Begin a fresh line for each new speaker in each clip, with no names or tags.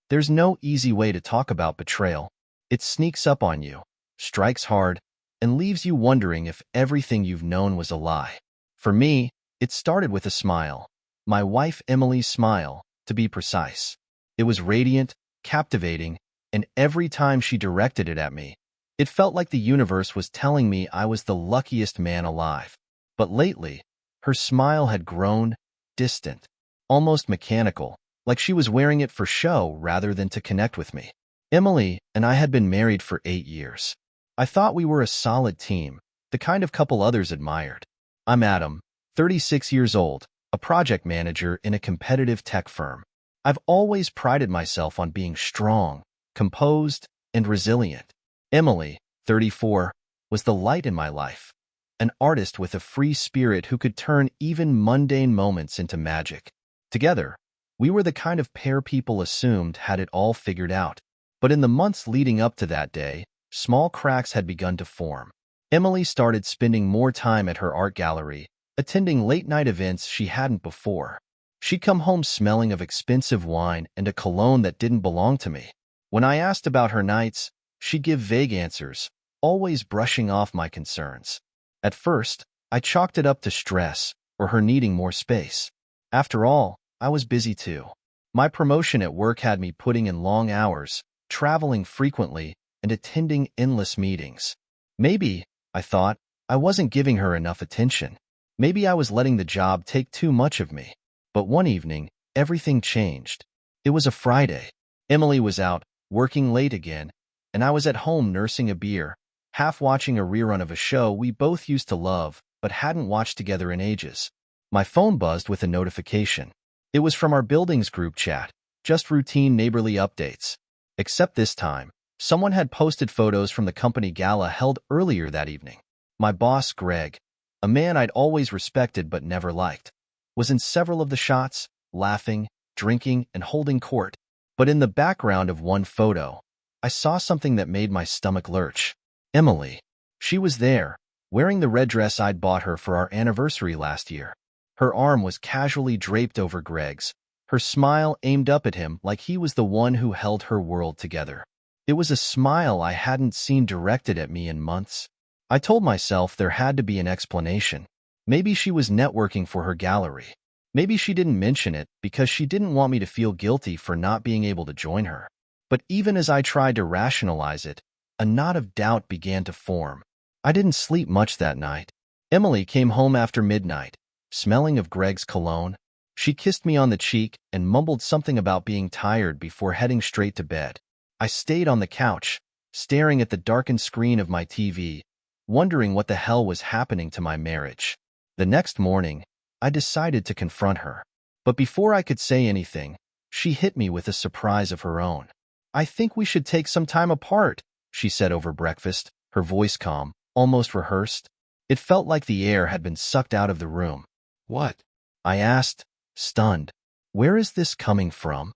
There's no easy way to talk about betrayal. It sneaks up on you, strikes hard, and leaves you wondering if everything you've known was a lie. For me, it started with a smile. My wife Emily's smile, to be precise. It was radiant, captivating, and every time she directed it at me, it felt like the universe was telling me I was the luckiest man alive. But lately, her smile had grown distant, almost mechanical, like she was wearing it for show rather than to connect with me. Emily and I had been married for 8 years. I thought we were a solid team, the kind of couple others admired. I'm Adam, 36 years old, a project manager in a competitive tech firm. I've always prided myself on being strong, composed, and resilient. Emily, 34, was the light in my life, an artist with a free spirit who could turn even mundane moments into magic. Together, we were the kind of pair people assumed had it all figured out. But in the months leading up to that day, small cracks had begun to form. Emily started spending more time at her art gallery, attending late-night events she hadn't before. She'd come home smelling of expensive wine and a cologne that didn't belong to me. When I asked about her nights, she'd give vague answers, always brushing off my concerns. At first, I chalked it up to stress or her needing more space. After all, I was busy too. My promotion at work had me putting in long hours, traveling frequently, and attending endless meetings. Maybe, I thought, I wasn't giving her enough attention. Maybe I was letting the job take too much of me. But one evening, everything changed. It was a Friday. Emily was out, working late again, and I was at home nursing a beer, half watching a rerun of a show we both used to love but hadn't watched together in ages. My phone buzzed with a notification. It was from our building's group chat, just routine neighborly updates. Except this time, someone had posted photos from the company gala held earlier that evening. My boss, Greg, a man I'd always respected but never liked, was in several of the shots, laughing, drinking, and holding court. But in the background of one photo, I saw something that made my stomach lurch. Emily. She was there, wearing the red dress I'd bought her for our anniversary last year. Her arm was casually draped over Greg's, her smile aimed up at him like he was the one who held her world together. It was a smile I hadn't seen directed at me in months. I told myself there had to be an explanation. Maybe she was networking for her gallery. Maybe she didn't mention it because she didn't want me to feel guilty for not being able to join her. But even as I tried to rationalize it, a knot of doubt began to form. I didn't sleep much that night. Emily came home after midnight, smelling of Greg's cologne. She kissed me on the cheek and mumbled something about being tired before heading straight to bed. I stayed on the couch, staring at the darkened screen of my TV, wondering what the hell was happening to my marriage. The next morning, I decided to confront her. But before I could say anything, she hit me with a surprise of her own. "I think we should take some time apart," she said over breakfast, her voice calm, almost rehearsed. It felt like the air had been sucked out of the room. "What?" I asked, stunned. "Where is this coming from?"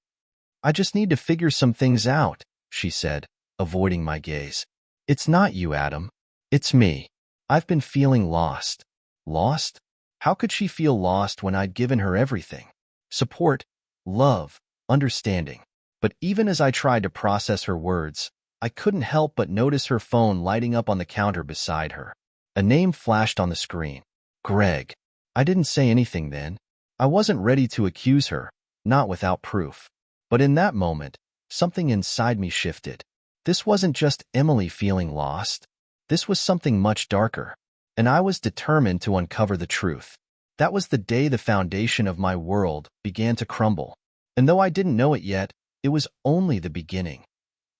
"I just need to figure some things out," she said, avoiding my gaze. "It's not you, Adam. It's me. I've been feeling lost." Lost? How could she feel lost when I'd given her everything? Support, love, understanding. But even as I tried to process her words, I couldn't help but notice her phone lighting up on the counter beside her. A name flashed on the screen. Greg. I didn't say anything then. I wasn't ready to accuse her, not without proof. But in that moment, something inside me shifted. This wasn't just Emily feeling lost. This was something much darker. And I was determined to uncover the truth. That was the day the foundation of my world began to crumble. And though I didn't know it yet, it was only the beginning.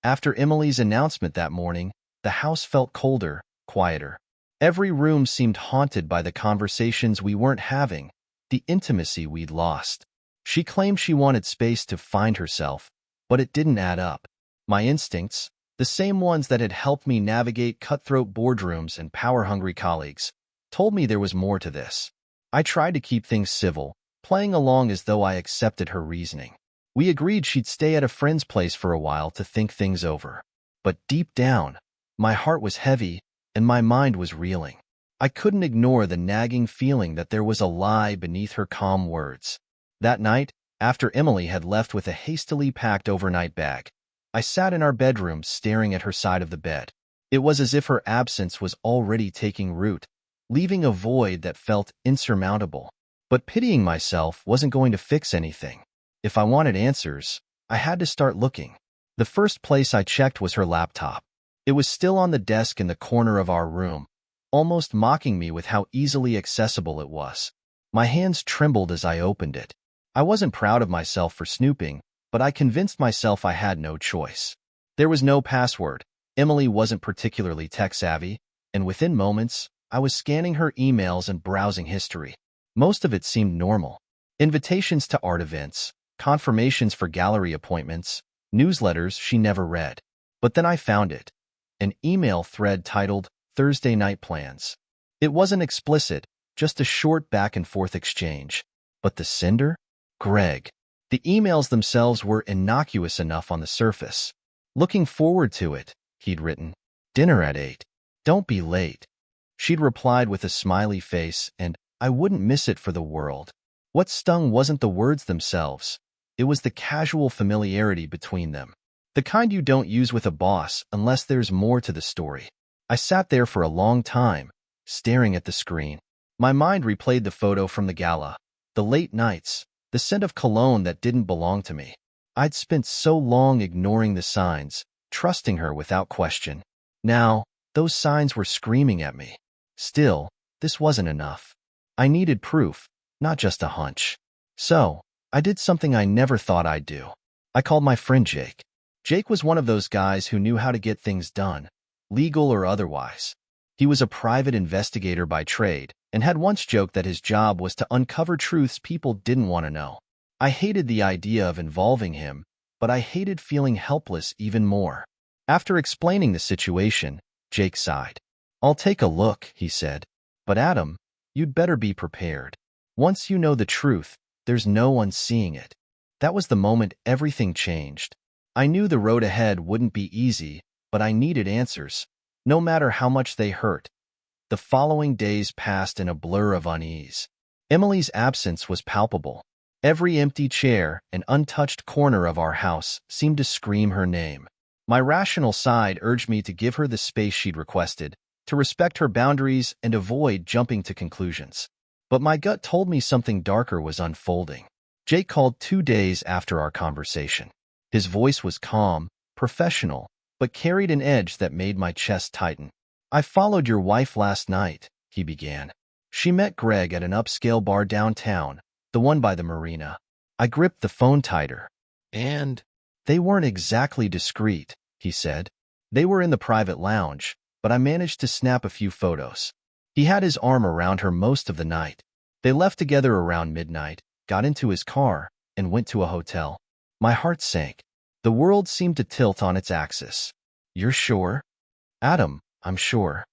After Emily's announcement that morning, the house felt colder, quieter. Every room seemed haunted by the conversations we weren't having, the intimacy we'd lost. She claimed she wanted space to find herself, but it didn't add up. My instincts, the same ones that had helped me navigate cutthroat boardrooms and power-hungry colleagues, told me there was more to this. I tried to keep things civil, playing along as though I accepted her reasoning. We agreed she'd stay at a friend's place for a while to think things over. But deep down, my heart was heavy and my mind was reeling. I couldn't ignore the nagging feeling that there was a lie beneath her calm words. That night, After Emily had left with a hastily packed overnight bag, I sat in our bedroom staring at her side of the bed. It was as if her absence was already taking root, leaving a void that felt insurmountable. But pitying myself wasn't going to fix anything. If I wanted answers, I had to start looking. The first place I checked was her laptop. It was still on the desk in the corner of our room, almost mocking me with how easily accessible it was. My hands trembled as I opened it. I wasn't proud of myself for snooping, but I convinced myself I had no choice. There was no password. Emily wasn't particularly tech-savvy, and within moments, I was scanning her emails and browsing history. Most of it seemed normal. Invitations to art events, confirmations for gallery appointments, newsletters she never read. But then I found it. An email thread titled Thursday Night Plans. It wasn't explicit, just a short back-and-forth exchange. But the sender? Greg. The emails themselves were innocuous enough on the surface. Looking forward to it, he'd written. Dinner at 8. Don't be late. She'd replied with a smiley face, and I wouldn't miss it for the world. What stung wasn't the words themselves. It was the casual familiarity between them. The kind you don't use with a boss unless there's more to the story. I sat there for a long time, staring at the screen. My mind replayed the photo from the gala, the late nights, the scent of cologne that didn't belong to me. I'd spent so long ignoring the signs, trusting her without question. Now, those signs were screaming at me. Still, this wasn't enough. I needed proof, not just a hunch. So, I did something I never thought I'd do. I called my friend Jake. Jake was one of those guys who knew how to get things done, legal or otherwise. He was a private investigator by trade, and had once joked that his job was to uncover truths people didn't want to know. I hated the idea of involving him, but I hated feeling helpless even more. After explaining the situation, Jake sighed. I'll take a look, he said. But Adam, you'd better be prepared. Once you know the truth, there's no unseeing it. That was the moment everything changed. I knew the road ahead wouldn't be easy, but I needed answers, no matter how much they hurt. The following days passed in a blur of unease. Emily's absence was palpable. Every empty chair and untouched corner of our house seemed to scream her name. My rational side urged me to give her the space she'd requested, to respect her boundaries and avoid jumping to conclusions. But my gut told me something darker was unfolding. Jake called 2 days after our conversation. His voice was calm, professional, but carried an edge that made my chest tighten. I followed your wife last night, he began. She met Greg at an upscale bar downtown, the one by the marina. I gripped the phone tighter. And they weren't exactly discreet, he said. They were in the private lounge, but I managed to snap a few photos. He had his arm around her most of the night. They left together around midnight, got into his car, and went to a hotel. My heart sank. The world seemed to tilt on its axis. You're sure? Adam, I'm sure.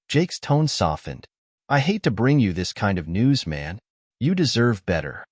Jake's tone softened. I hate to bring you this kind of news, man. You deserve better.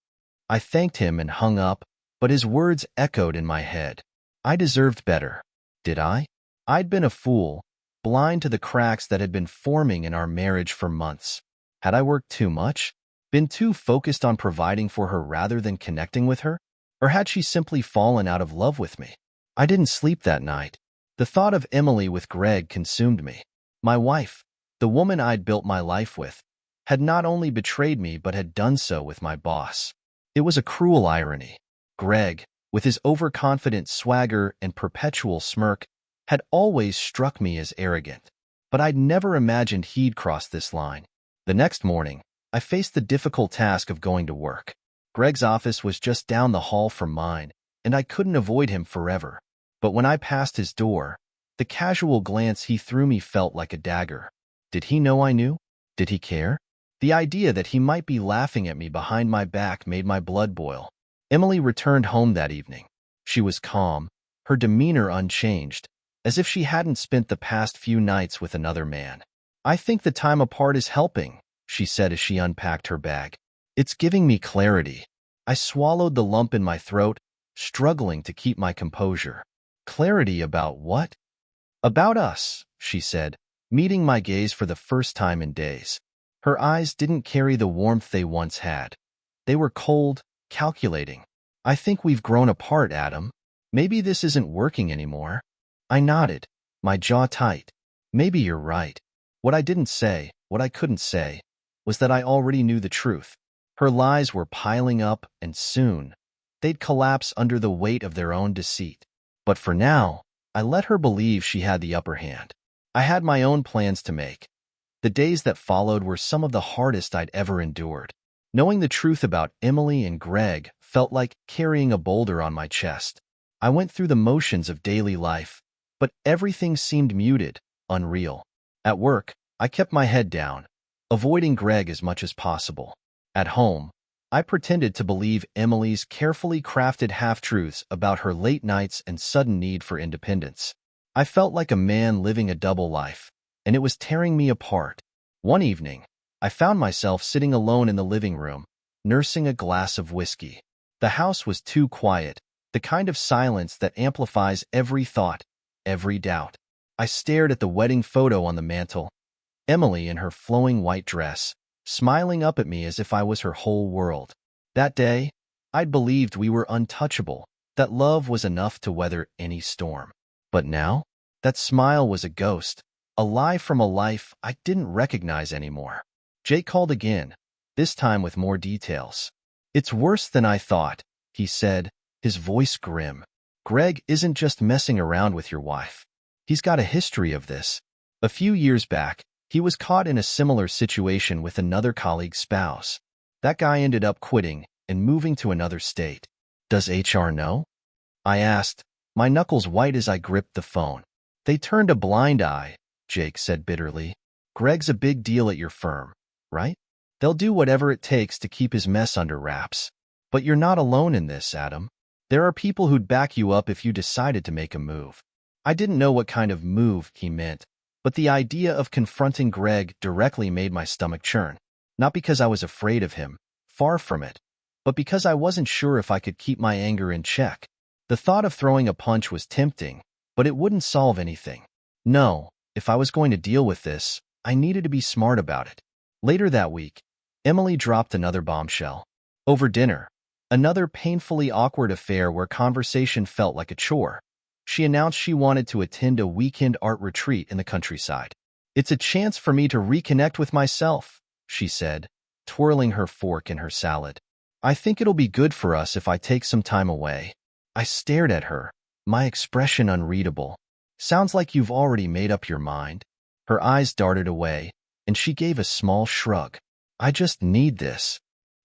I thanked him and hung up, but his words echoed in my head. I deserved better. Did I? I'd been a fool, blind to the cracks that had been forming in our marriage for months. Had I worked too much? Been too focused on providing for her rather than connecting with her? Or had she simply fallen out of love with me? I didn't sleep that night. The thought of Emily with Greg consumed me. My wife, the woman I'd built my life with, had not only betrayed me but had done so with my boss. It was a cruel irony. Greg, with his overconfident swagger and perpetual smirk, had always struck me as arrogant. But I'd never imagined he'd cross this line. The next morning, I faced the difficult task of going to work. Greg's office was just down the hall from mine, and I couldn't avoid him forever. But when I passed his door, the casual glance he threw me felt like a dagger. Did he know I knew? Did he care? The idea that he might be laughing at me behind my back made my blood boil. Emily returned home that evening. She was calm, her demeanor unchanged, as if she hadn't spent the past few nights with another man. I think the time apart is helping, she said as she unpacked her bag. It's giving me clarity. I swallowed the lump in my throat, struggling to keep my composure. Clarity about what? About us, she said, meeting my gaze for the first time in days. Her eyes didn't carry the warmth they once had. They were cold, calculating. I think we've grown apart, Adam. Maybe this isn't working anymore. I nodded, my jaw tight. Maybe you're right. What I didn't say, what I couldn't say, was that I already knew the truth. Her lies were piling up, and soon, they'd collapse under the weight of their own deceit. But for now, I let her believe she had the upper hand. I had my own plans to make. The days that followed were some of the hardest I'd ever endured. Knowing the truth about Emily and Greg felt like carrying a boulder on my chest. I went through the motions of daily life, but everything seemed muted, unreal. At work, I kept my head down, avoiding Greg as much as possible. At home, I pretended to believe Emily's carefully crafted half-truths about her late nights and sudden need for independence. I felt like a man living a double life, and it was tearing me apart. One evening, I found myself sitting alone in the living room, nursing a glass of whiskey. The house was too quiet, the kind of silence that amplifies every thought, every doubt. I stared at the wedding photo on the mantel, Emily in her flowing white dress, smiling up at me as if I was her whole world. That day, I'd believed we were untouchable, that love was enough to weather any storm. But now, that smile was a ghost, a lie from a life I didn't recognize anymore. Jake called again, this time with more details. "It's worse than I thought," he said, his voice grim. "Greg isn't just messing around with your wife. He's got a history of this. A few years back, he was caught in a similar situation with another colleague's spouse. That guy ended up quitting and moving to another state. Does HR know?" I asked, my knuckles white as I gripped the phone. "They turned a blind eye," Jake said bitterly. "Greg's a big deal at your firm, right? They'll do whatever it takes to keep his mess under wraps. But you're not alone in this, Adam. There are people who'd back you up if you decided to make a move." I didn't know what kind of move he meant, but the idea of confronting Greg directly made my stomach churn. Not because I was afraid of him, far from it, but because I wasn't sure if I could keep my anger in check. The thought of throwing a punch was tempting, but it wouldn't solve anything. No, if I was going to deal with this, I needed to be smart about it. Later that week, Emily dropped another bombshell. Over dinner, another painfully awkward affair where conversation felt like a chore. She announced she wanted to attend a weekend art retreat in the countryside. "It's a chance for me to reconnect with myself," she said, twirling her fork in her salad. "I think it'll be good for us if I take some time away." I stared at her, my expression unreadable. "Sounds like you've already made up your mind." Her eyes darted away, and she gave a small shrug. "I just need this."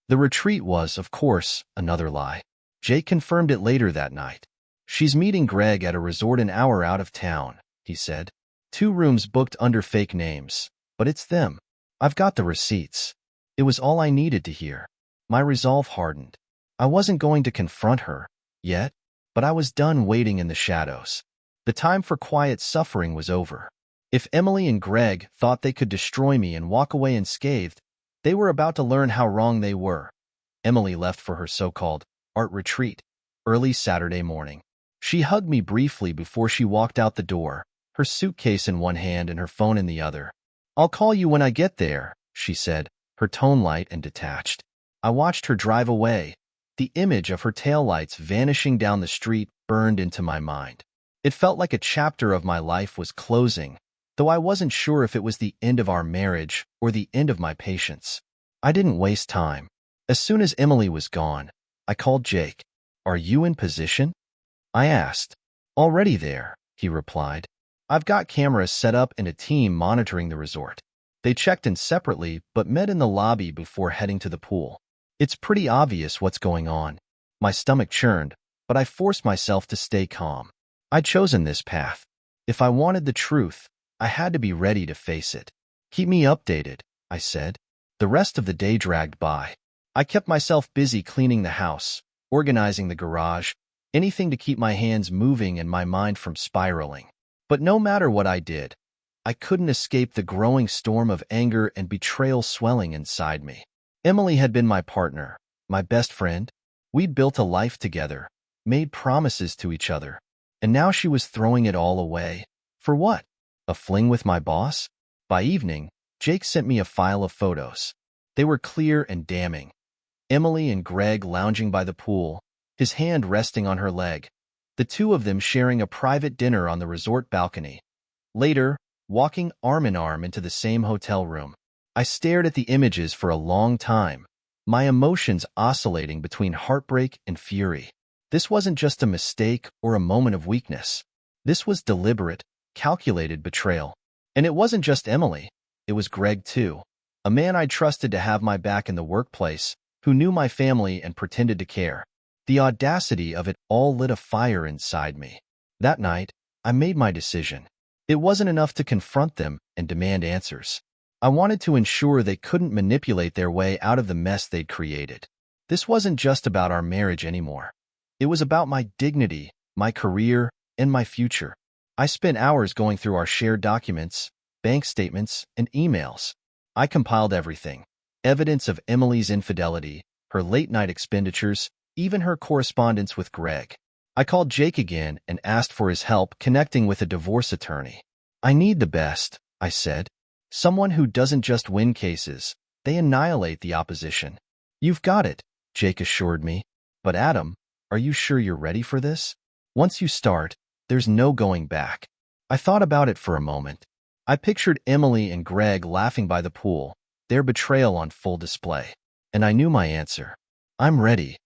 The retreat was, of course, another lie. Jake confirmed it later that night. "She's meeting Greg at a resort an hour out of town," he said. "2 rooms booked under fake names, but it's them. I've got the receipts." It was all I needed to hear. My resolve hardened. I wasn't going to confront her, yet, but I was done waiting in the shadows. The time for quiet suffering was over. If Emily and Greg thought they could destroy me and walk away unscathed, they were about to learn how wrong they were. Emily left for her so-called art retreat early Saturday morning. She hugged me briefly before she walked out the door, her suitcase in one hand and her phone in the other. "I'll call you when I get there," she said, her tone light and detached. I watched her drive away. The image of her taillights vanishing down the street burned into my mind. It felt like a chapter of my life was closing, though I wasn't sure if it was the end of our marriage or the end of my patience. I didn't waste time. As soon as Emily was gone, I called Jake. "Are you in position?" I asked. "Already there," he replied. "I've got cameras set up and a team monitoring the resort." They checked in separately but met in the lobby before heading to the pool. "It's pretty obvious what's going on." My stomach churned, but I forced myself to stay calm. I'd chosen this path. If I wanted the truth, I had to be ready to face it. "Keep me updated," I said. The rest of the day dragged by. I kept myself busy cleaning the house, organizing the garage, anything to keep my hands moving and my mind from spiraling. But no matter what I did, I couldn't escape the growing storm of anger and betrayal swelling inside me. Emily had been my partner, my best friend. We'd built a life together, made promises to each other, and now she was throwing it all away. For what? A fling with my boss? By evening, Jake sent me a file of photos. They were clear and damning. Emily and Greg lounging by the pool, his hand resting on her leg, the two of them sharing a private dinner on the resort balcony. Later, walking arm in arm into the same hotel room. I stared at the images for a long time, my emotions oscillating between heartbreak and fury. This wasn't just a mistake or a moment of weakness. This was deliberate, calculated betrayal. And it wasn't just Emily. It was Greg, too. A man I trusted to have my back in the workplace, who knew my family and pretended to care. The audacity of it all lit a fire inside me. That night, I made my decision. It wasn't enough to confront them and demand answers. I wanted to ensure they couldn't manipulate their way out of the mess they'd created. This wasn't just about our marriage anymore. It was about my dignity, my career, and my future. I spent hours going through our shared documents, bank statements, and emails. I compiled everything. Evidence of Emily's infidelity, her late-night expenditures, even her correspondence with Greg. I called Jake again and asked for his help connecting with a divorce attorney. I need the best, I said. Someone who doesn't just win cases, they annihilate the opposition. You've got it, Jake assured me. But Adam, are you sure you're ready for this? Once you start, there's no going back. I thought about it for a moment. I pictured Emily and Greg laughing by the pool, their betrayal on full display. And I knew my answer. I'm ready.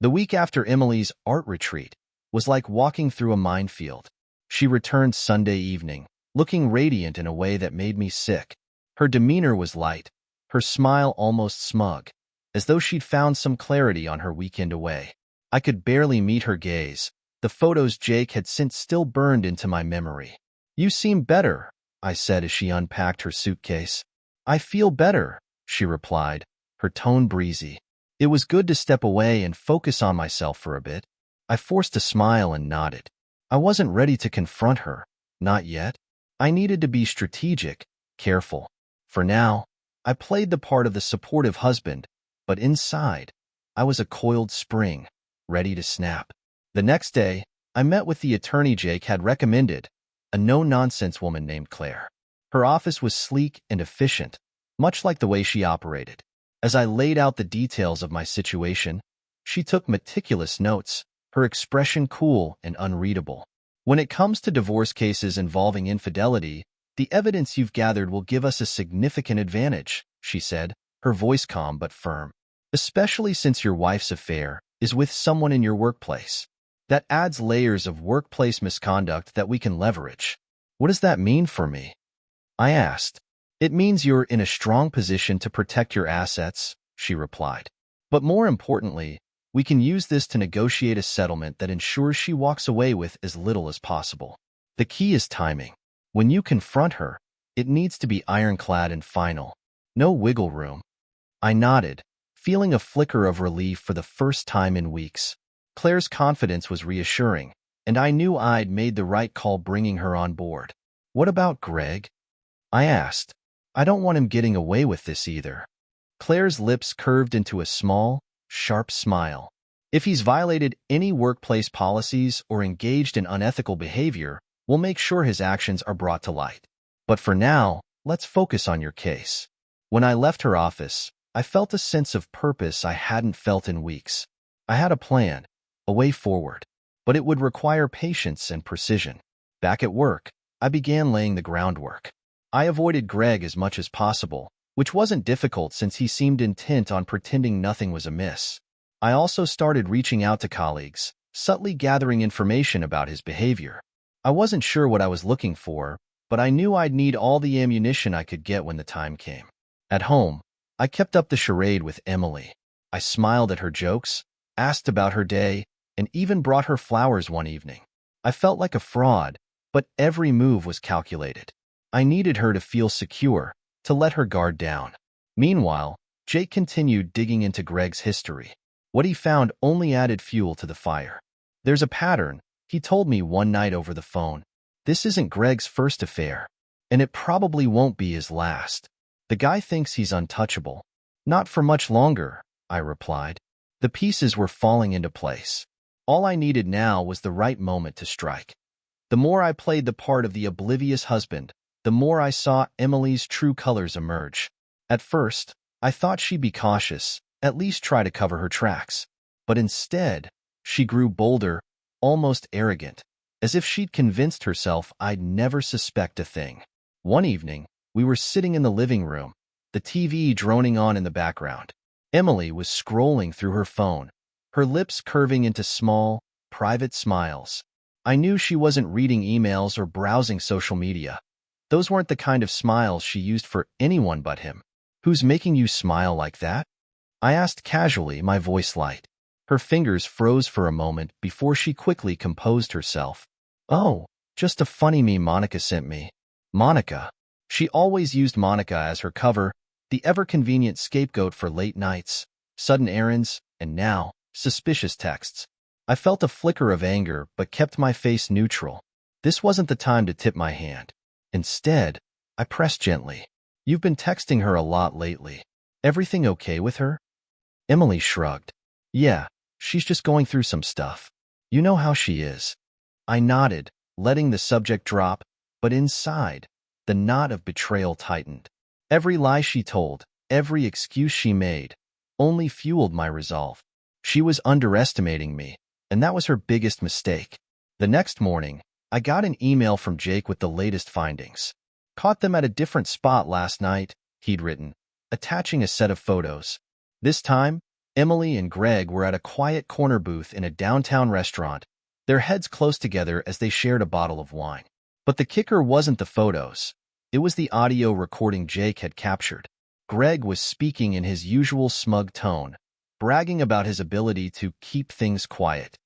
The week after Emily's art retreat was like walking through a minefield. She returned Sunday evening, looking radiant in a way that made me sick. Her demeanor was light, her smile almost smug, as though she'd found some clarity on her weekend away. I could barely meet her gaze. The photos Jake had sent still burned into my memory. You seem better, I said as she unpacked her suitcase. I feel better, she replied, her tone breezy. It was good to step away and focus on myself for a bit. I forced a smile and nodded. I wasn't ready to confront her, not yet. I needed to be strategic, careful. For now, I played the part of the supportive husband, but inside, I was a coiled spring, ready to snap. The next day, I met with the attorney Jake had recommended, a no-nonsense woman named Claire. Her office was sleek and efficient, much like the way she operated. As I laid out the details of my situation, she took meticulous notes, her expression cool and unreadable. When it comes to divorce cases involving infidelity, the evidence you've gathered will give us a significant advantage, she said, her voice calm but firm. Especially since your wife's affair is with someone in your workplace. That adds layers of workplace misconduct that we can leverage. What does that mean for me? I asked. It means you're in a strong position to protect your assets, she replied. But more importantly, we can use this to negotiate a settlement that ensures she walks away with as little as possible. The key is timing. When you confront her, it needs to be ironclad and final. No wiggle room. I nodded, feeling a flicker of relief for the first time in weeks. Claire's confidence was reassuring, and I knew I'd made the right call bringing her on board. What about Greg? I asked. I don't want him getting away with this either. Claire's lips curved into a small, sharp smile. If he's violated any workplace policies or engaged in unethical behavior, we'll make sure his actions are brought to light. But for now, let's focus on your case. When I left her office, I felt a sense of purpose I hadn't felt in weeks. I had a plan, a way forward, but it would require patience and precision. Back at work, I began laying the groundwork. I avoided Greg as much as possible, which wasn't difficult since he seemed intent on pretending nothing was amiss. I also started reaching out to colleagues, subtly gathering information about his behavior. I wasn't sure what I was looking for, but I knew I'd need all the ammunition I could get when the time came. At home, I kept up the charade with Emily. I smiled at her jokes, asked about her day, and even brought her flowers one evening. I felt like a fraud, but every move was calculated. I needed her to feel secure, to let her guard down. Meanwhile, Jake continued digging into Greg's history. What he found only added fuel to the fire. There's a pattern, he told me one night over the phone. This isn't Greg's first affair, and it probably won't be his last. The guy thinks he's untouchable. Not for much longer, I replied. The pieces were falling into place. All I needed now was the right moment to strike. The more I played the part of the oblivious husband, the more I saw Emily's true colors emerge. At first, I thought she'd be cautious, at least try to cover her tracks. But instead, She grew bolder, almost arrogant, as if she'd convinced herself I'd never suspect a thing. One evening, we were sitting in the living room, the TV droning on in the background. Emily was scrolling through her phone, her lips curving into small, private smiles. I knew she wasn't reading emails or browsing social media. Those weren't the kind of smiles she used for anyone but him. "Who's making you smile like that?" I asked casually, my voice light. Her fingers froze for a moment before she quickly composed herself. "Oh, just a funny meme Monica sent me." Monica. She always used Monica as her cover, the ever-convenient scapegoat for late nights, sudden errands, and now, suspicious texts. I felt a flicker of anger but kept my face neutral. This wasn't the time to tip my hand. Instead, I pressed gently. "You've been texting her a lot lately. Everything okay with her?" Emily shrugged. "Yeah, she's just going through some stuff. You know how she is." I nodded, letting the subject drop, but inside, the knot of betrayal tightened. Every lie she told, every excuse she made, only fueled my resolve. She was underestimating me, and that was her biggest mistake. The next morning, I got an email from Jake with the latest findings. "Caught them at a different spot last night," he'd written, attaching a set of photos. This time, Emily and Greg were at a quiet corner booth in a downtown restaurant, their heads close together as they shared a bottle of wine. But the kicker wasn't the photos. It was the audio recording Jake had captured. Greg was speaking in his usual smug tone, bragging about his ability to keep things quiet.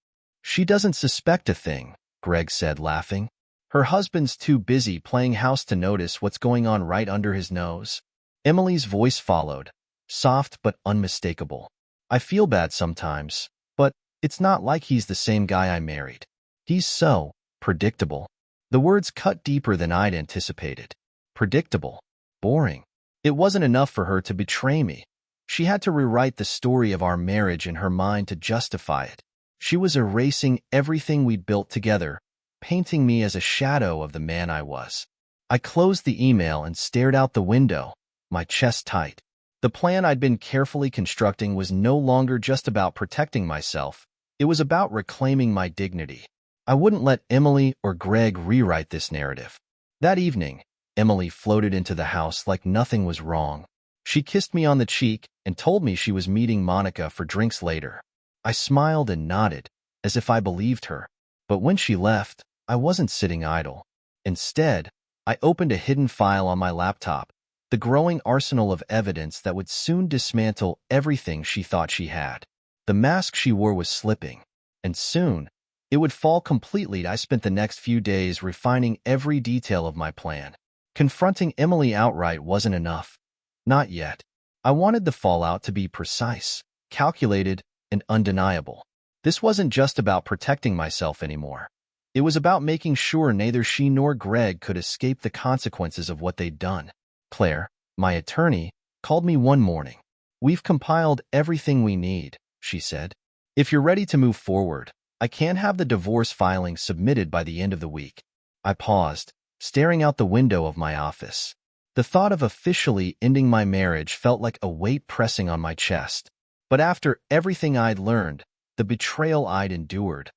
"She doesn't suspect a thing," Greg said, laughing. "Her husband's too busy playing house to notice what's going on right under his nose." Emily's voice followed, soft but unmistakable. "I feel bad sometimes, but it's not like he's the same guy I married. He's so predictable." The words cut deeper than I'd anticipated. Predictable. Boring. It wasn't enough for her to betray me. She had to rewrite the story of our marriage in her mind to justify it. She was erasing everything we'd built together, painting me as a shadow of the man I was. I closed the email and stared out the window, my chest tight. The plan I'd been carefully constructing was no longer just about protecting myself. It was about reclaiming my dignity. I wouldn't let Emily or Greg rewrite this narrative. That evening, Emily floated into the house like nothing was wrong. She kissed me on the cheek and told me she was meeting Monica for drinks later. I smiled and nodded, as if I believed her. But when she left, I wasn't sitting idle. Instead, I opened a hidden file on my laptop, the growing arsenal of evidence that would soon dismantle everything she thought she had. The mask she wore was slipping, and soon, it would fall completely. I spent the next few days refining every detail of my plan. Confronting Emily outright wasn't enough. Not yet. I wanted the fallout to be precise, calculated, and undeniable. This wasn't just about protecting myself anymore. It was about making sure neither she nor Greg could escape the consequences of what they'd done. Claire, my attorney, called me one morning. "We've compiled everything we need," she said. "If you're ready to move forward, I can have the divorce filing submitted by the end of the week." I paused, staring out the window of my office. The thought of officially ending my marriage felt like a weight pressing on my chest. But after everything I'd learned, the betrayal I'd endured,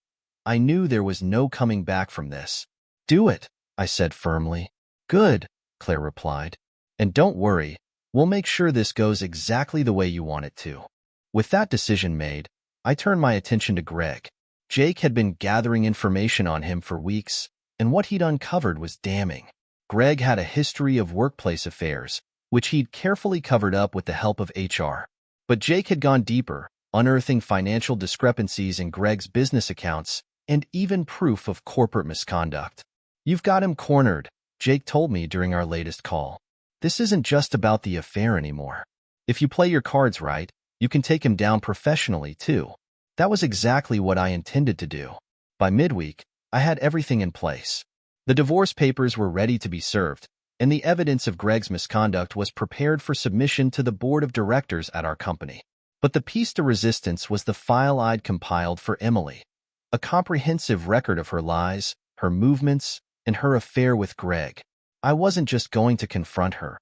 I knew there was no coming back from this. "Do it," I said firmly. "Good," Claire replied. "And don't worry, we'll make sure this goes exactly the way you want it to." With that decision made, I turned my attention to Greg. Jake had been gathering information on him for weeks, and what he'd uncovered was damning. Greg had a history of workplace affairs, which he'd carefully covered up with the help of HR. But Jake had gone deeper, unearthing financial discrepancies in Greg's business accounts and even proof of corporate misconduct. "You've got him cornered," Jake told me during our latest call. "This isn't just about the affair anymore. If you play your cards right, you can take him down professionally, too." That was exactly what I intended to do. By midweek, I had everything in place. The divorce papers were ready to be served, and the evidence of Greg's misconduct was prepared for submission to the board of directors at our company. But the piece de resistance was the file I'd compiled for Emily, a comprehensive record of her lies, her movements, and her affair with Greg. I wasn't just going to confront her.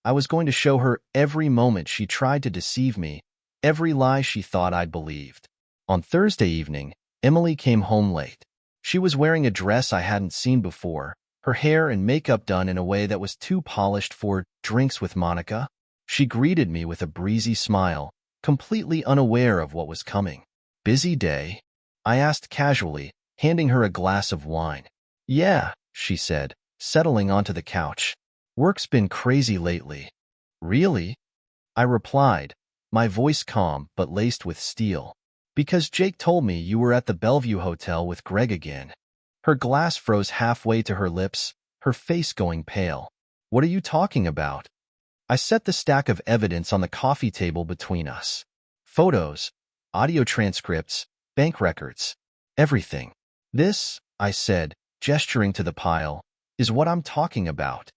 I was going to show her every moment she tried to deceive me, every lie she thought I'd believed. On Thursday evening, Emily came home late. She was wearing a dress I hadn't seen before, her hair and makeup done in a way that was too polished for drinks with Monica. She greeted me with a breezy smile, completely unaware of what was coming. "Busy day?" I asked casually, handing her a glass of wine. "Yeah," she said, settling onto the couch. "Work's been crazy lately." "Really?" I replied, my voice calm but laced with steel. "Because Jake told me you were at the Bellevue Hotel with Greg again." Her glass froze halfway to her lips, her face going pale. "What are you talking about?" I set the stack of evidence on the coffee table between us. Photos, audio transcripts, bank records, everything. "This," I said, gesturing to the pile, "is what I'm talking about."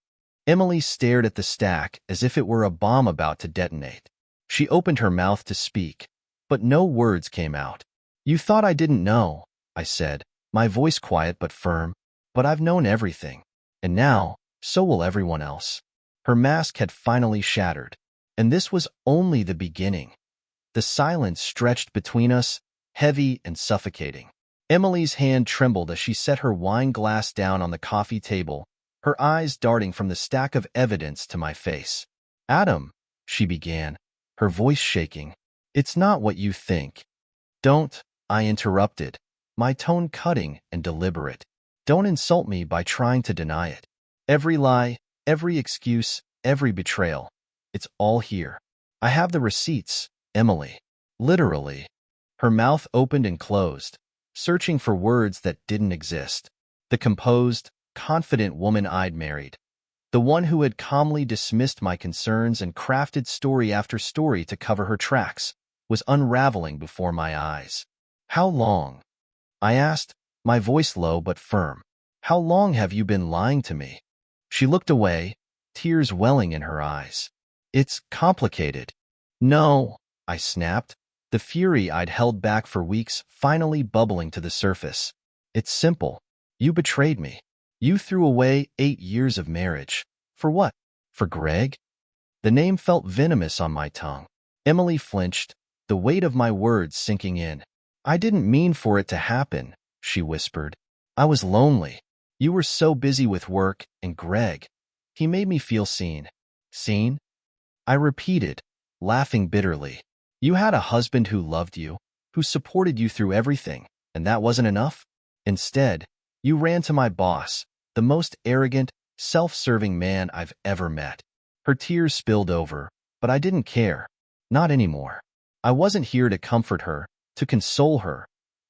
Emily stared at the stack as if it were a bomb about to detonate. She opened her mouth to speak, but no words came out. "You thought I didn't know," I said, my voice quiet but firm. "But I've known everything. And now, so will everyone else." Her mask had finally shattered. And this was only the beginning. The silence stretched between us, heavy and suffocating. Emily's hand trembled as she set her wine glass down on the coffee table, her eyes darting from the stack of evidence to my face. "Adam," she began, her voice shaking, "it's not what you think." "Don't," I interrupted, my tone cutting and deliberate. "Don't insult me by trying to deny it. Every lie, every excuse, every betrayal. It's all here. I have the receipts, Emily." Literally. Her mouth opened and closed, searching for words that didn't exist. The composed, confident woman I'd married. The one who had calmly dismissed my concerns and crafted story after story to cover her tracks, was unraveling before my eyes. "How long?" I asked, my voice low but firm. "How long have you been lying to me?" She looked away, tears welling in her eyes. "It's complicated." "No," I snapped, the fury I'd held back for weeks finally bubbling to the surface. "It's simple. You betrayed me. You threw away 8 years of marriage. For what? For Greg?" The name felt venomous on my tongue. Emily flinched, the weight of my words sinking in. "I didn't mean for it to happen," she whispered. "I was lonely. You were so busy with work and Greg. He made me feel seen." "Seen?" I repeated, laughing bitterly. "You had a husband who loved you, who supported you through everything, and that wasn't enough? Instead, you ran to my boss, the most arrogant, self-serving man I've ever met." Her tears spilled over, but I didn't care. Not anymore. I wasn't here to comfort her, to console her,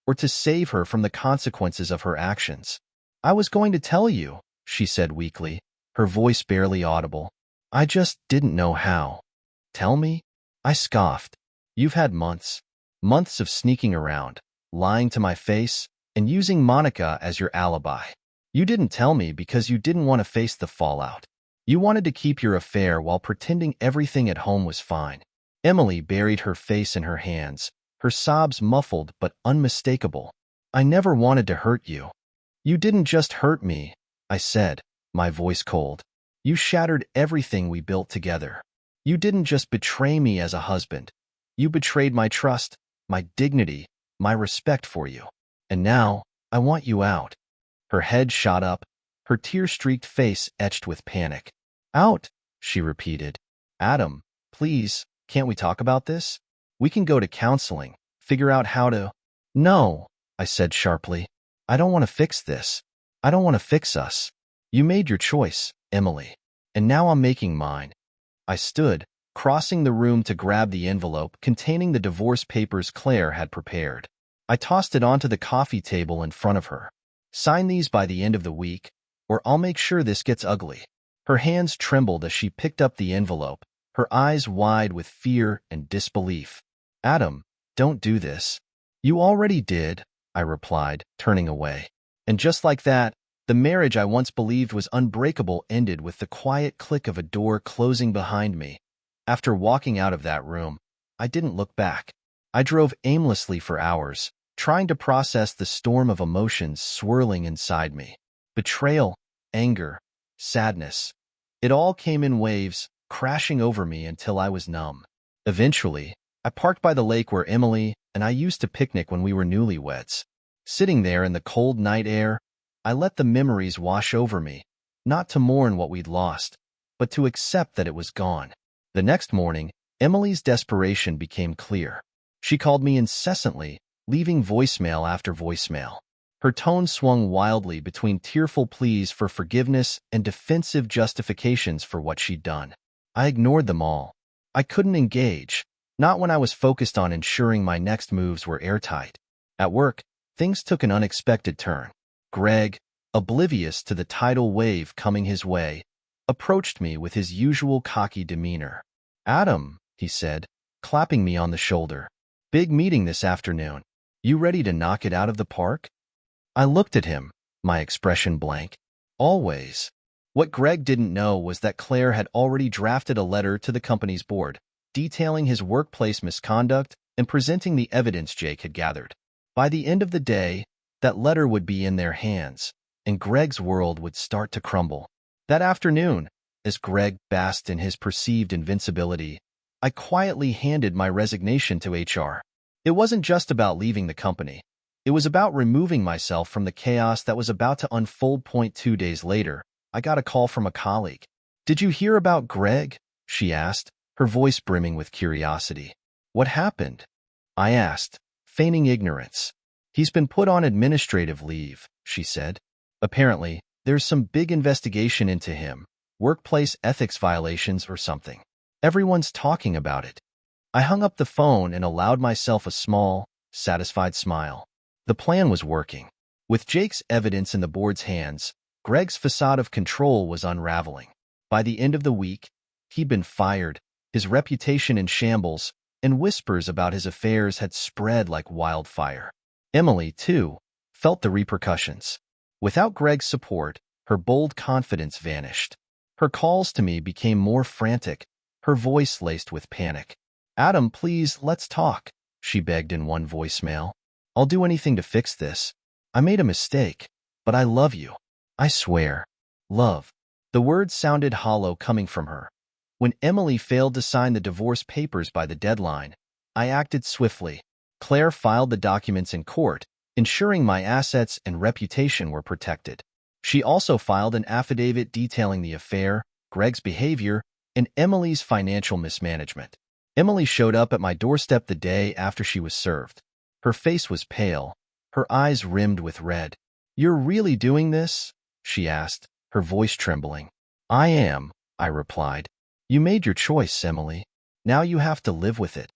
or to save her from the consequences of her actions. "I was going to tell you," she said weakly, her voice barely audible. "I just didn't know how." "Tell me?" I scoffed. "You've had months. Months of sneaking around, lying to my face, and using Monica as your alibi. You didn't tell me because you didn't want to face the fallout. You wanted to keep your affair while pretending everything at home was fine." Emily buried her face in her hands, her sobs muffled but unmistakable. "I never wanted to hurt you." "You didn't just hurt me," I said, my voice cold. "You shattered everything we built together. You didn't just betray me as a husband. You betrayed my trust, my dignity, my respect for you. And now, I want you out." Her head shot up, her tear-streaked face etched with panic. "Out," she repeated. "Adam, please, can't we talk about this? We can go to counseling, figure out how to—" "No," I said sharply. "I don't want to fix this. I don't want to fix us. You made your choice, Emily. And now I'm making mine." I stood, crossing the room to grab the envelope containing the divorce papers Claire had prepared. I tossed it onto the coffee table in front of her. "Sign these by the end of the week, or I'll make sure this gets ugly." Her hands trembled as she picked up the envelope, her eyes wide with fear and disbelief. "Adam, don't do this." "You already did," I replied, turning away. And just like that, the marriage I once believed was unbreakable ended with the quiet click of a door closing behind me. After walking out of that room, I didn't look back. I drove aimlessly for hours, trying to process the storm of emotions swirling inside me. Betrayal, anger, sadness. It all came in waves, crashing over me until I was numb. Eventually, I parked by the lake where Emily and I used to picnic when we were newlyweds. Sitting there in the cold night air, I let the memories wash over me, not to mourn what we'd lost, but to accept that it was gone. The next morning, Emily's desperation became clear. She called me incessantly, leaving voicemail after voicemail. Her tone swung wildly between tearful pleas for forgiveness and defensive justifications for what she'd done. I ignored them all. I couldn't engage, not when I was focused on ensuring my next moves were airtight. At work, things took an unexpected turn. Greg, oblivious to the tidal wave coming his way, approached me with his usual cocky demeanor. "Adam," he said, clapping me on the shoulder. "Big meeting this afternoon. You ready to knock it out of the park?" I looked at him, my expression blank. Always. What Greg didn't know was that Claire had already drafted a letter to the company's board, detailing his workplace misconduct and presenting the evidence Jake had gathered. By the end of the day, that letter would be in their hands, and Greg's world would start to crumble. That afternoon, as Greg basked in his perceived invincibility, I quietly handed my resignation to HR. It wasn't just about leaving the company. It was about removing myself from the chaos that was about to unfold. 2 days later, I got a call from a colleague. "Did you hear about Greg?" she asked, her voice brimming with curiosity. "What happened?" I asked, feigning ignorance. "He's been put on administrative leave," she said. "Apparently, there's some big investigation into him, workplace ethics violations or something. Everyone's talking about it." I hung up the phone and allowed myself a small, satisfied smile. The plan was working. With Jake's evidence in the board's hands, Greg's facade of control was unraveling. By the end of the week, he'd been fired, his reputation in shambles, and whispers about his affairs had spread like wildfire. Emily, too, felt the repercussions. Without Greg's support, her bold confidence vanished. Her calls to me became more frantic, her voice laced with panic. "Adam, please, let's talk," she begged in one voicemail. "I'll do anything to fix this. I made a mistake, but I love you. I swear." Love. The words sounded hollow coming from her. When Emily failed to sign the divorce papers by the deadline, I acted swiftly. Claire filed the documents in court, ensuring my assets and reputation were protected. She also filed an affidavit detailing the affair, Greg's behavior, and Emily's financial mismanagement. Emily showed up at my doorstep the day after she was served. Her face was pale, her eyes rimmed with red. "You're really doing this?" she asked, her voice trembling. "I am," I replied. "You made your choice, Emily. Now you have to live with it."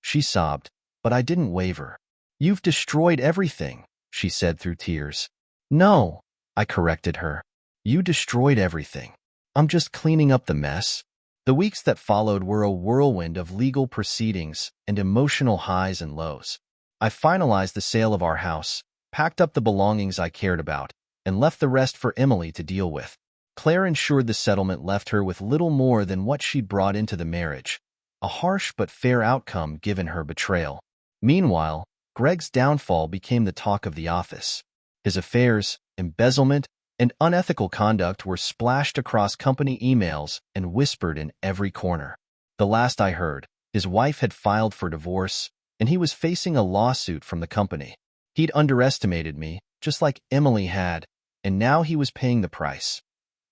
She sobbed, but I didn't waver. "You've destroyed everything," she said through tears. "No," I corrected her. "You destroyed everything. I'm just cleaning up the mess." The weeks that followed were a whirlwind of legal proceedings and emotional highs and lows. I finalized the sale of our house, packed up the belongings I cared about, and left the rest for Emily to deal with. Claire ensured the settlement left her with little more than what she'd brought into the marriage, a harsh but fair outcome given her betrayal. Meanwhile, Greg's downfall became the talk of the office. His affairs, embezzlement, and unethical conduct were splashed across company emails and whispered in every corner. The last I heard, his wife had filed for divorce, and he was facing a lawsuit from the company. He'd underestimated me, just like Emily had, and now he was paying the price.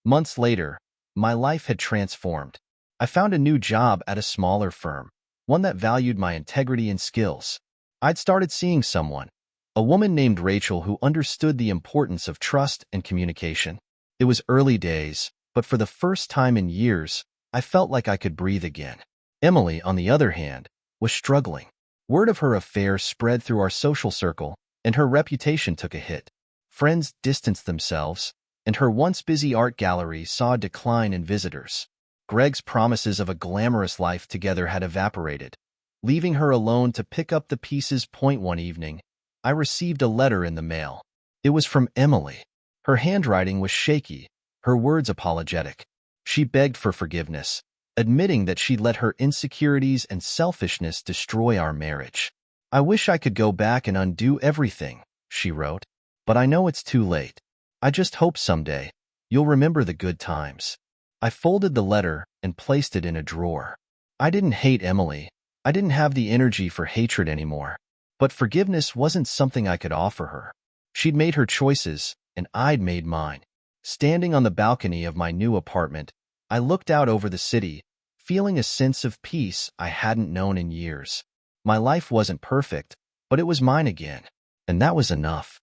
Months later, my life had transformed. I found a new job at a smaller firm, one that valued my integrity and skills. I'd started seeing someone, a woman named Rachel who understood the importance of trust and communication. It was early days, but for the first time in years, I felt like I could breathe again. Emily, on the other hand, was struggling. Word of her affair spread through our social circle, and her reputation took a hit. Friends distanced themselves, and her once busy art gallery saw a decline in visitors. Greg's promises of a glamorous life together had evaporated. Leaving her alone to pick up the pieces. One evening, I received a letter in the mail. It was from Emily. Her handwriting was shaky, her words apologetic. She begged for forgiveness, admitting that she'd let her insecurities and selfishness destroy our marriage. "I wish I could go back and undo everything," she wrote, "but I know it's too late. I just hope someday you'll remember the good times." I folded the letter and placed it in a drawer. I didn't hate Emily. I didn't have the energy for hatred anymore. But forgiveness wasn't something I could offer her. She'd made her choices, and I'd made mine. Standing on the balcony of my new apartment, I looked out over the city, feeling a sense of peace I hadn't known in years. My life wasn't perfect, but it was mine again, and that was enough.